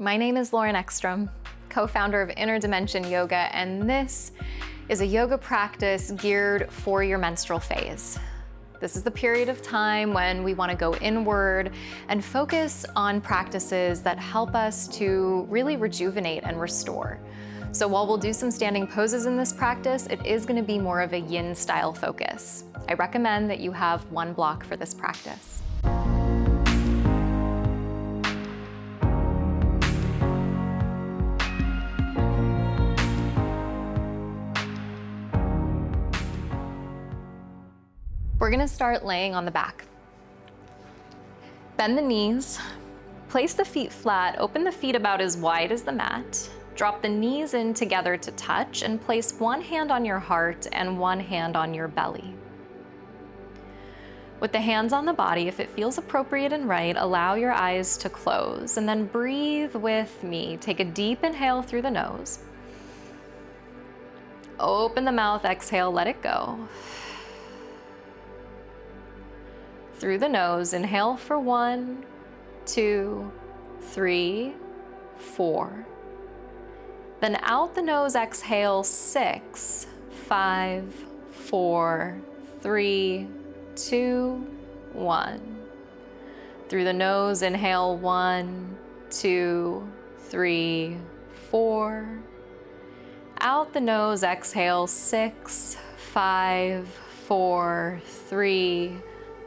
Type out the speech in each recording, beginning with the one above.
My name is Eckstrom, co-founder of Inner Dimension Yoga, and this is a yoga practice geared for your menstrual phase. This is the period of time when we want to go inward and focus on practices that help us to really rejuvenate and restore. So while we'll do some standing poses in this practice, it is going to be more of a yin style focus. I recommend that you have one block for this practice. We're gonna start laying on the back. Bend the knees, place the feet flat, open the feet about as wide as the mat, drop the knees in together to touch, and place one hand on your heart and one hand on your belly. With the hands on the body, if it feels appropriate and right, allow your eyes to close, and then breathe with me. Take a deep inhale through the nose. Open the mouth, exhale, let it go. Through the nose, inhale for 1, 2, 3, 4. Then out the nose, exhale 6, 5, 4, 3, 2, 1. Through the nose, inhale 1, 2, 3, 4. Out the nose, exhale 6, 5, 4, 3,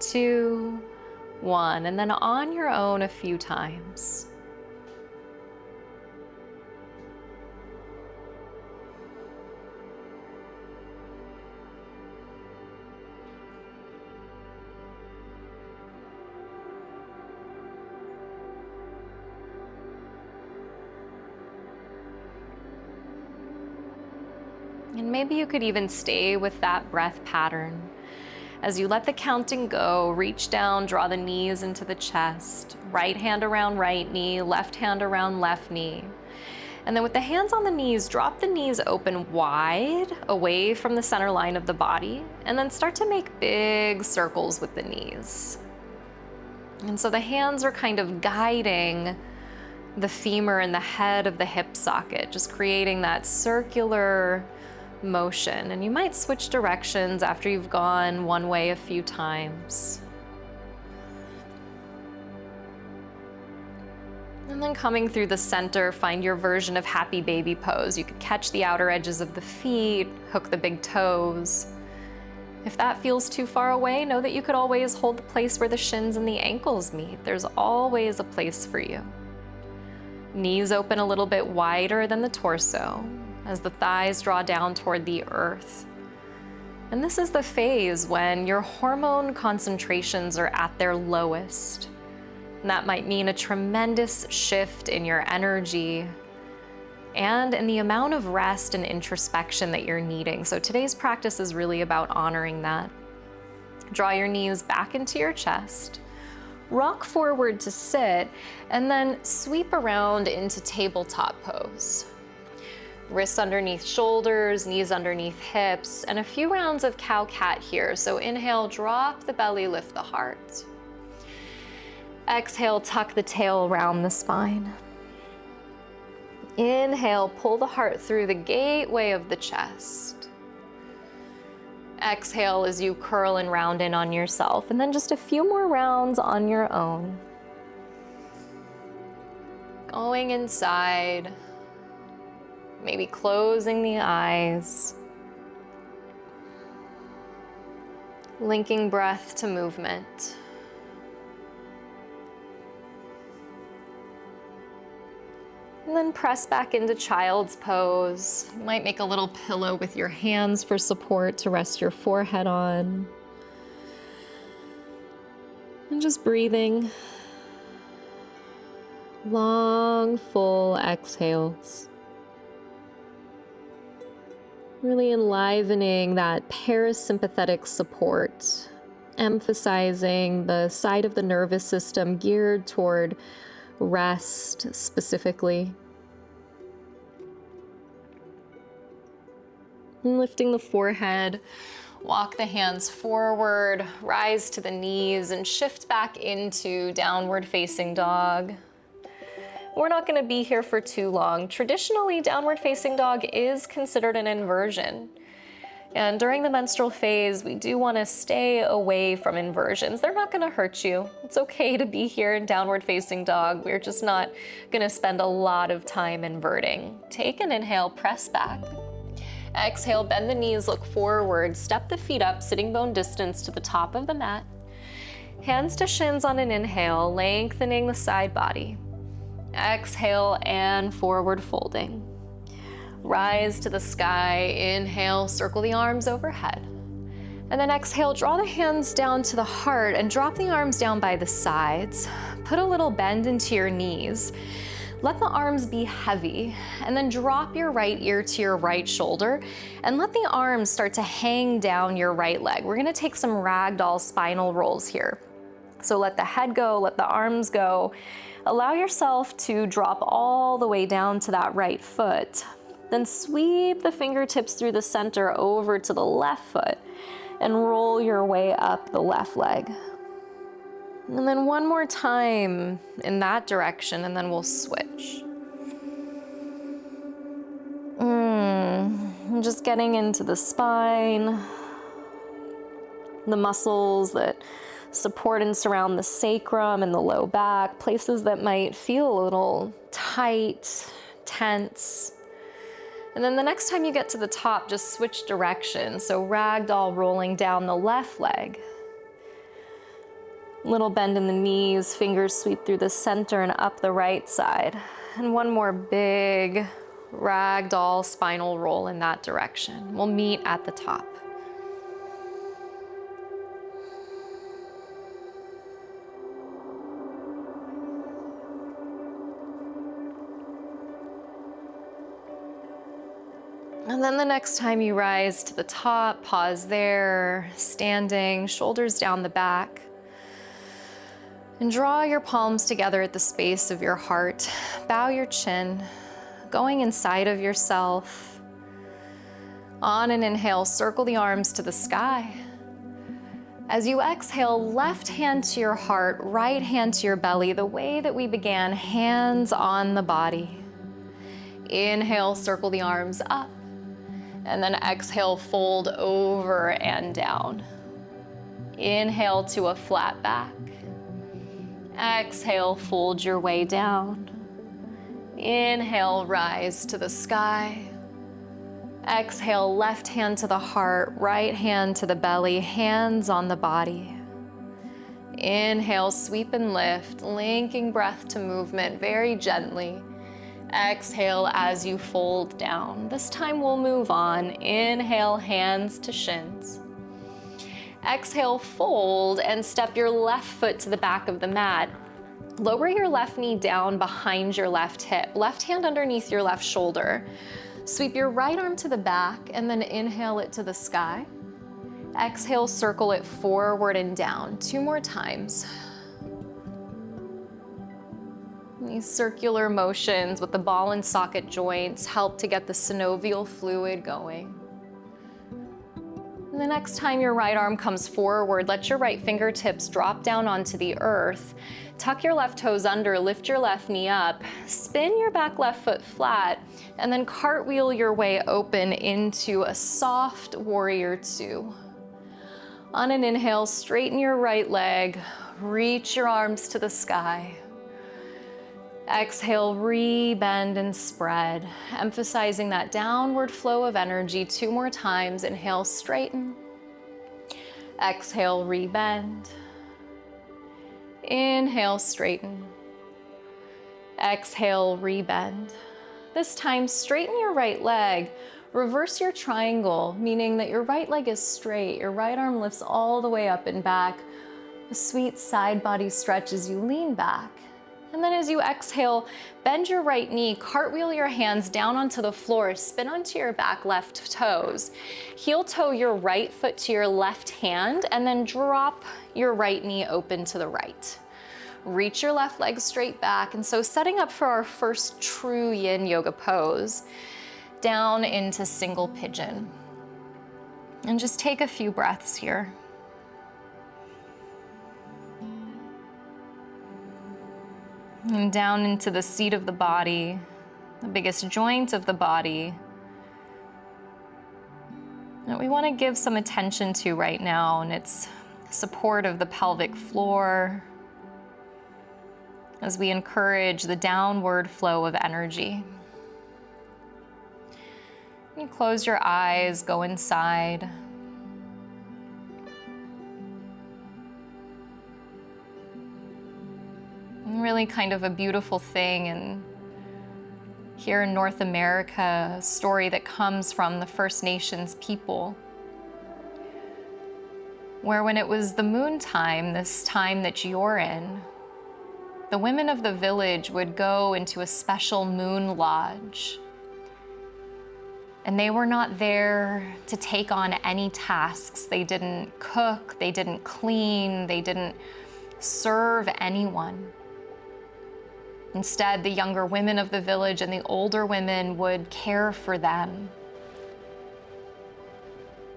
2, 1, and then on your own a few times. And maybe you could even stay with that breath pattern. As you let the counting go, reach down, draw the knees into the chest, right hand around right knee, left hand around left knee. And then with the hands on the knees, drop the knees open wide, away from the center line of the body, and then start to make big circles with the knees. And so the hands are kind of guiding the femur and the head of the hip socket, just creating that circular motion. And you might switch directions after you've gone one way a few times. And then coming through the center, find your version of happy baby pose. You could catch the outer edges of the feet, hook the big toes. If that feels too far away, know that you could always hold the place where the shins and the ankles meet. There's always a place for you. Knees open a little bit wider than the torso, as the thighs draw down toward the earth. And this is the phase when your hormone concentrations are at their lowest. And that might mean a tremendous shift in your energy and in the amount of rest and introspection that you're needing. So today's practice is really about honoring that. Draw your knees back into your chest, rock forward to sit, and then sweep around into tabletop pose. Wrists underneath shoulders, knees underneath hips, and a few rounds of cow-cat here. So inhale, drop the belly, lift the heart. Exhale, tuck the tail around the spine. Inhale, pull the heart through the gateway of the chest. Exhale as you curl and round in on yourself, and then just a few more rounds on your own. Going inside. Maybe closing the eyes, linking breath to movement. And then press back into child's pose. You might make a little pillow with your hands for support to rest your forehead on. And just breathing. Long, full exhales. Really enlivening that parasympathetic support, emphasizing the side of the nervous system geared toward rest specifically. And lifting the forehead, walk the hands forward, rise to the knees, and shift back into downward facing dog. We're not going to be here for too long. Traditionally, downward facing dog is considered an inversion. And during the menstrual phase, we do want to stay away from inversions. They're not going to hurt you. It's okay to be here in downward facing dog. We're just not going to spend a lot of time inverting. Take an inhale, press back. Exhale, bend the knees, look forward, step the feet up, sitting bone distance to the top of the mat. Hands to shins on an inhale, lengthening the side body. Exhale and forward folding. Rise to the sky, inhale, circle the arms overhead. And then exhale, draw the hands down to the heart and drop the arms down by the sides. Put a little bend into your knees. Let the arms be heavy, and then drop your right ear to your right shoulder and let the arms start to hang down your right leg. We're gonna take some ragdoll spinal rolls here. So let the head go, let the arms go. Allow yourself to drop all the way down to that right foot. Then sweep the fingertips through the center over to the left foot and roll your way up the left leg. And then one more time in that direction, and then we'll switch. I'm just getting into the spine, the muscles that support and surround the sacrum and the low back, places that might feel a little tight, tense. And then the next time you get to the top, just switch direction. So ragdoll rolling down the left leg. Little bend in the knees, fingers sweep through the center and up the right side. And one more big ragdoll spinal roll in that direction. We'll meet at the top. And then the next time you rise to the top, pause there, standing, shoulders down the back. And draw your palms together at the space of your heart. Bow your chin, going inside of yourself. On an inhale, circle the arms to the sky. As you exhale, left hand to your heart, right hand to your belly, the way that we began, hands on the body. Inhale, circle the arms up. And then exhale, fold over and down. Inhale to a flat back. Exhale, fold your way down. Inhale, rise to the sky. Exhale, left hand to the heart, right hand to the belly, hands on the body. Inhale, sweep and lift, linking breath to movement very gently. Exhale as you fold down. This time we'll move on. Inhale, hands to shins. Exhale, fold and step your left foot to the back of the mat. Lower your left knee down behind your left hip. Left hand underneath your left shoulder. Sweep your right arm to the back and then inhale it to the sky. Exhale, circle it forward and down. 2 more times. These circular motions with the ball and socket joints help to get the synovial fluid going. And the next time your right arm comes forward, let your right fingertips drop down onto the earth. Tuck your left toes under, lift your left knee up, spin your back left foot flat, and then cartwheel your way open into a soft warrior 2. On an inhale, straighten your right leg, reach your arms to the sky. Exhale, re-bend and spread, emphasizing that downward flow of energy. 2 more times. Inhale, straighten. Exhale, re-bend. Inhale, straighten. Exhale, re-bend. This time, straighten your right leg. Reverse your triangle, meaning that your right leg is straight. Your right arm lifts all the way up and back. A sweet side body stretch as you lean back. And then as you exhale, bend your right knee, cartwheel your hands down onto the floor, spin onto your back left toes. Heel toe your right foot to your left hand, and then drop your right knee open to the right. Reach your left leg straight back. And so setting up for our first true yin yoga pose, down into single pigeon. And just take a few breaths here. And down into the seat of the body, the biggest joint of the body that we want to give some attention to right now, and it's support of the pelvic floor as we encourage the downward flow of energy. You close your eyes, go inside. And really kind of a beautiful thing, and here in North America, a story that comes from the First Nations people, where when it was the moon time, this time that you're in, the women of the village would go into a special moon lodge. And they were not there to take on any tasks. They didn't cook, they didn't clean, they didn't serve anyone. Instead, the younger women of the village and the older women would care for them.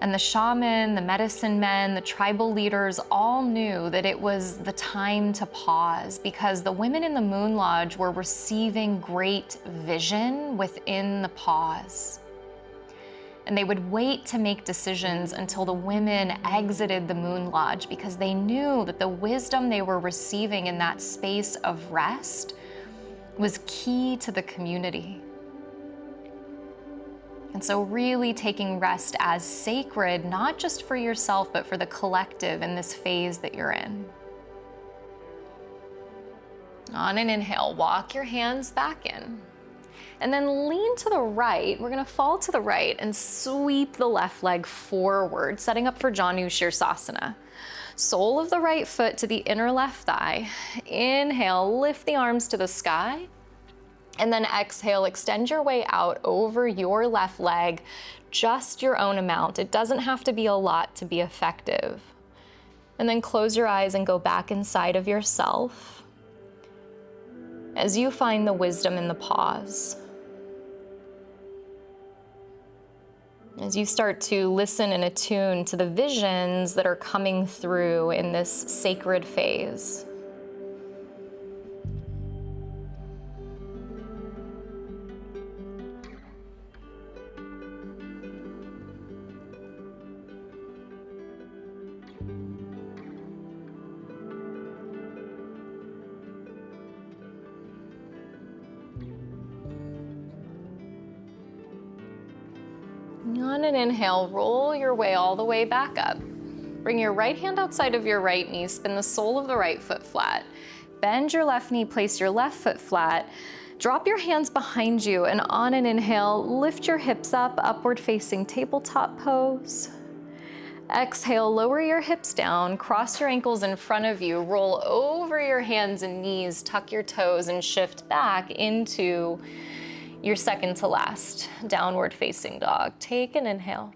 And the shaman, the medicine men, the tribal leaders all knew that it was the time to pause, because the women in the Moon Lodge were receiving great vision within the pause. And they would wait to make decisions until the women exited the Moon Lodge, because they knew that the wisdom they were receiving in that space of rest was key to the community. And so really taking rest as sacred, not just for yourself, but for the collective in this phase that you're in. On an inhale, walk your hands back in. And then lean to the right. We're gonna fall to the right and sweep the left leg forward, setting up for Janu Shirsasana. Sole of the right foot to the inner left thigh. Inhale, lift the arms to the sky. And then exhale, extend your way out over your left leg, just your own amount. It doesn't have to be a lot to be effective. And then close your eyes and go back inside of yourself as you find the wisdom in the pause. As you start to listen and attune to the visions that are coming through in this sacred phase. On an inhale, roll your way all the way back up. Bring your right hand outside of your right knee, spin the sole of the right foot flat. Bend your left knee, place your left foot flat. Drop your hands behind you, and on an inhale, lift your hips up, upward facing tabletop pose. Exhale, lower your hips down, cross your ankles in front of you, roll over your hands and knees, tuck your toes, and shift back into your second to last downward facing dog. Take an inhale.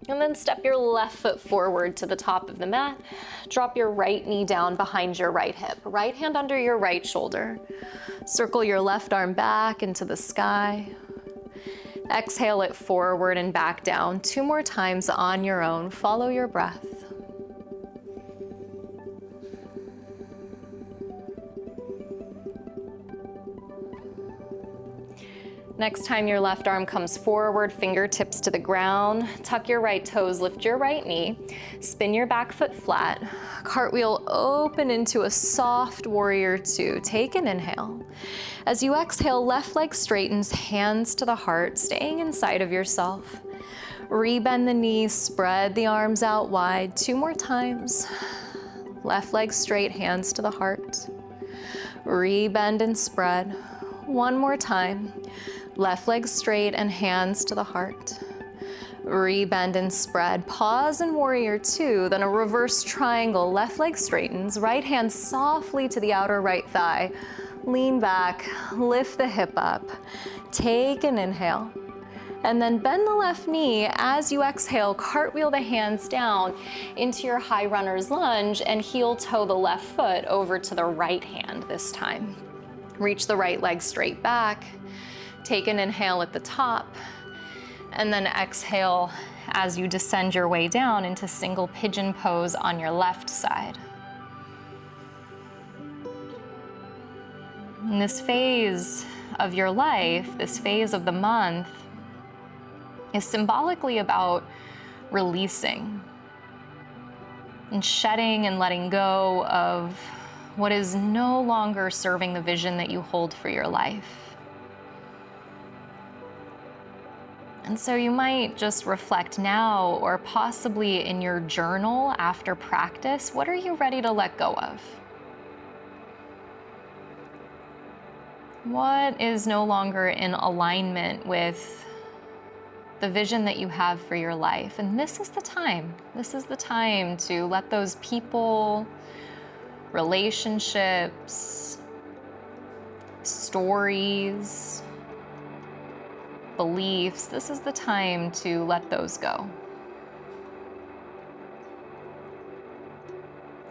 And then step your left foot forward to the top of the mat. Drop your right knee down behind your right hip. Right hand under your right shoulder. Circle your left arm back into the sky. Exhale it forward and back down. 2 more times on your own. Follow your breath. Next time your left arm comes forward, fingertips to the ground, tuck your right toes, lift your right knee, spin your back foot flat, cartwheel open into a soft warrior 2. Take an inhale. As you exhale, left leg straightens, hands to the heart, staying inside of yourself. Rebend the knees, spread the arms out wide. 2 more times. Left leg straight, hands to the heart. Rebend and spread. 1 more time. Left leg straight and hands to the heart. Rebend and spread. Pause in warrior 2, then a reverse triangle. Left leg straightens, right hand softly to the outer right thigh. Lean back, lift the hip up. Take an inhale. And then bend the left knee. As you exhale, cartwheel the hands down into your high runner's lunge and heel toe the left foot over to the right hand this time. Reach the right leg straight back. Take an inhale at the top, and then exhale as you descend your way down into single pigeon pose on your left side. And this phase of your life, this phase of the month, is symbolically about releasing and shedding and letting go of what is no longer serving the vision that you hold for your life. And so you might just reflect now, or possibly in your journal after practice, what are you ready to let go of? What is no longer in alignment with the vision that you have for your life? And this is the time. This is the time to let those people, relationships, stories, beliefs, this is the time to let those go.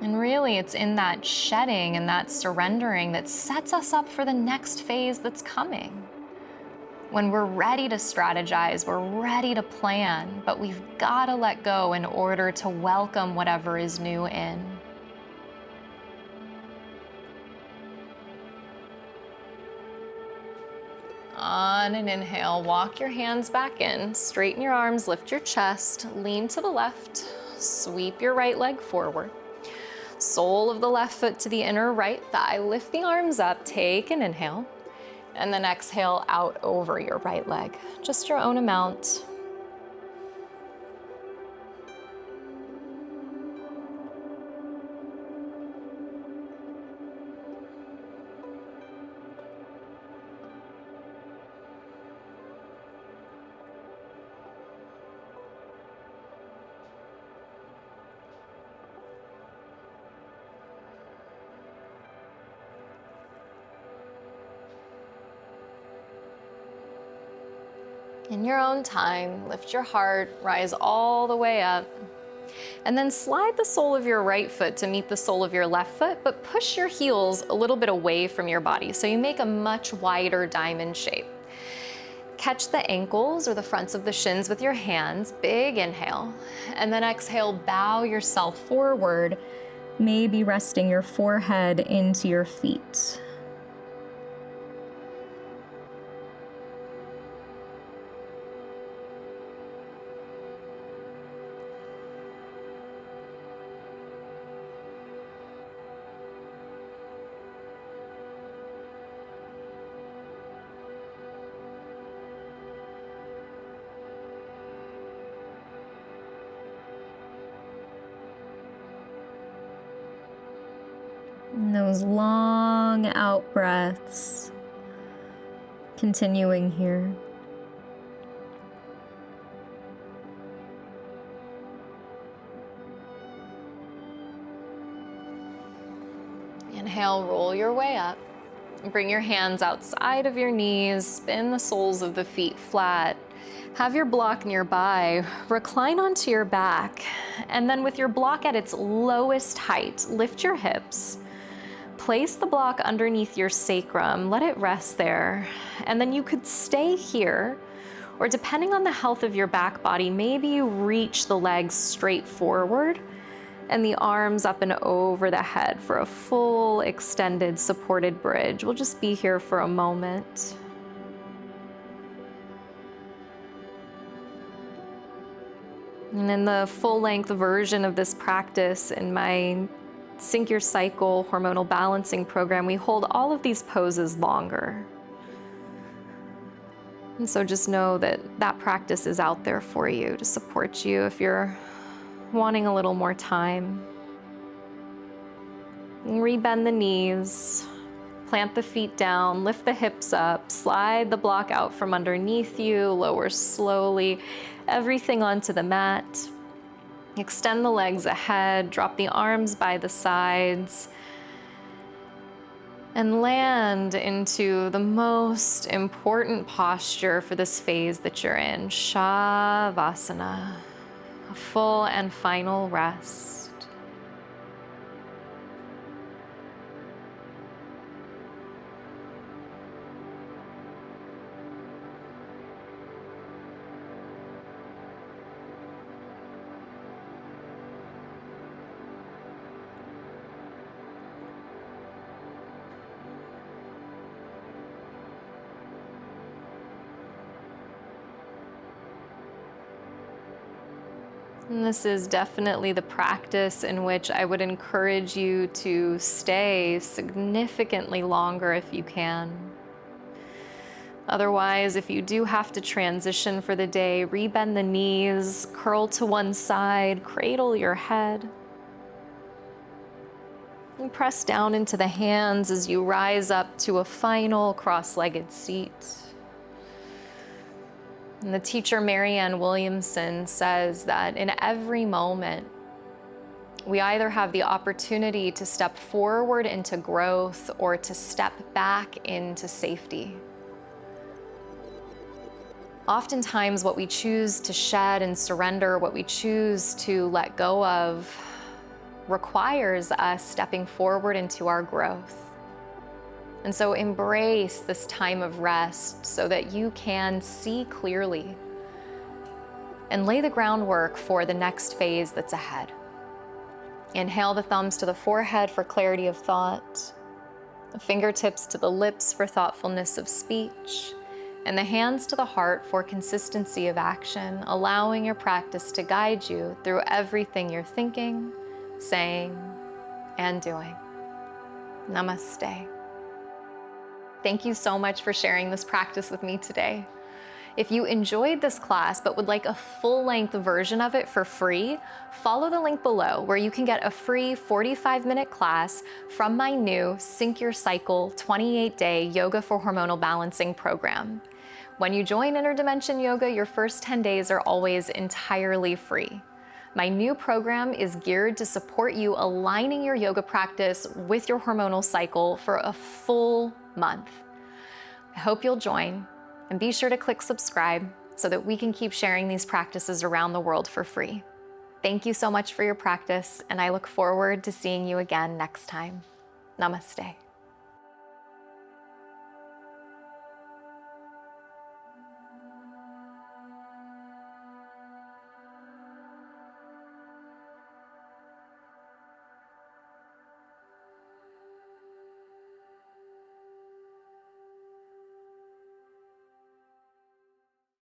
And really, it's in that shedding and that surrendering that sets us up for the next phase that's coming. When we're ready to strategize, we're ready to plan, but we've got to let go in order to welcome whatever is new in. On an inhale, walk your hands back in, straighten your arms, lift your chest, lean to the left, sweep your right leg forward. Sole of the left foot to the inner right thigh, lift the arms up, take an inhale, and then exhale out over your right leg, just your own amount. In your own time, lift your heart, rise all the way up, and then slide the sole of your right foot to meet the sole of your left foot, but push your heels a little bit away from your body so you make a much wider diamond shape. Catch the ankles or the fronts of the shins with your hands, big inhale, and then exhale, bow yourself forward, maybe resting your forehead into your feet. And those long out breaths, continuing here. Inhale, roll your way up. Bring your hands outside of your knees, spin the soles of the feet flat. Have your block nearby, recline onto your back, and then with your block at its lowest height, lift your hips. Place the block underneath your sacrum, let it rest there, and then you could stay here, or depending on the health of your back body, maybe you reach the legs straight forward and the arms up and over the head for a full extended supported bridge. We'll just be here for a moment. And in the full-length version of this practice in my Sync Your Cycle hormonal balancing program, we hold all of these poses longer. And so just know that that practice is out there for you to support you if you're wanting a little more time. And rebend the knees, plant the feet down, lift the hips up, slide the block out from underneath you, lower slowly everything onto the mat. Extend the legs ahead, drop the arms by the sides, and land into the most important posture for this phase that you're in, Shavasana, a full and final rest. And this is definitely the practice in which I would encourage you to stay significantly longer if you can. Otherwise, if you do have to transition for the day, rebend the knees, curl to one side, cradle your head. And press down into the hands as you rise up to a final cross-legged seat. And the teacher Marianne Williamson says that in every moment, we either have the opportunity to step forward into growth or to step back into safety. Oftentimes, what we choose to shed and surrender, what we choose to let go of, requires us stepping forward into our growth. And so embrace this time of rest so that you can see clearly and lay the groundwork for the next phase that's ahead. Inhale the thumbs to the forehead for clarity of thought, the fingertips to the lips for thoughtfulness of speech, and the hands to the heart for consistency of action, allowing your practice to guide you through everything you're thinking, saying, and doing. Namaste. Thank you so much for sharing this practice with me today. If you enjoyed this class but would like a full-length version of it for free, follow the link below where you can get a free 45-minute class from my new Sync Your Cycle 28-day Yoga for Hormonal Balancing program. When you join Interdimension Yoga, your first 10 days are always entirely free. My new program is geared to support you aligning your yoga practice with your hormonal cycle for a full month. I hope you'll join, and be sure to click subscribe so that we can keep sharing these practices around the world for free. Thank you so much for your practice, and I look forward to seeing you again next time. Namaste.